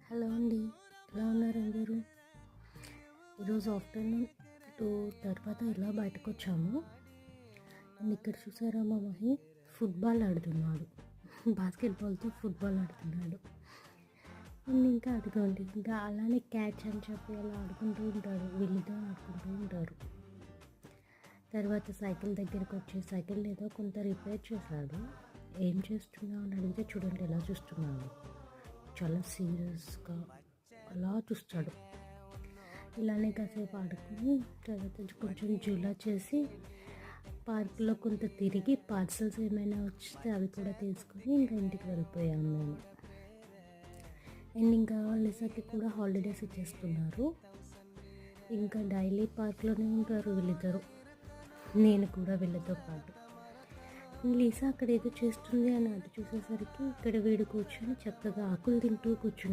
Hello అండి, ఎలా ఉన్నారు అందరూ? ఈరోజు ఆఫ్టర్నూన్ 2 తర్వాత ఇలా బయటకు వచ్చాము. అండ్ ఇక్కడ చూసారా, మా మహి ఫుట్బాల్ ఆడుతున్నాడు. బాస్కెట్బాల్తో ఫుట్బాల్ ఆడుతున్నాడు. అండ్ ఇంకా అదిగోండి, ఇంకా అలానే క్యాచ్ అని చెప్పి అలా ఆడుకుంటూ ఉంటాడు, వీళ్ళిద్దరూ ఆడుకుంటూ ఉంటారు. తర్వాత సైకిల్ దగ్గరికి వచ్చి సైకిల్ ఏదో కొంత రిపేర్ చేశాడు. ఏం చేస్తున్నావు అని అడిగితే చూడండి ఎలా చూస్తున్నాడు, చాలా సీరియస్గా అలా చూస్తాడు. ఇలానే కాసేపు ఆడుకుని తర్వాత కొంచెం జూలా చేసి పార్క్లో కొంత తిరిగి పార్సల్స్ ఏమైనా వస్తే అవి కూడా తీసుకొని ఇంకా ఇంటికి వెళ్ళిపోయాము మేము. అండ్ ఇంకా లిసాకి కూడా హాలిడేస్ ఇచ్చేస్తున్నారు. ఇంకా డైలీ పార్క్లోనే ఉంటారు వీళ్ళిద్దరు, నేను కూడా వీళ్ళతో పాటు. లీసా అక్కడ ఏదో చేస్తుంది అని అది చూసేసరికి ఇక్కడ వీడు కూర్చొని చక్కగా ఆకులు తింటూ కూర్చుని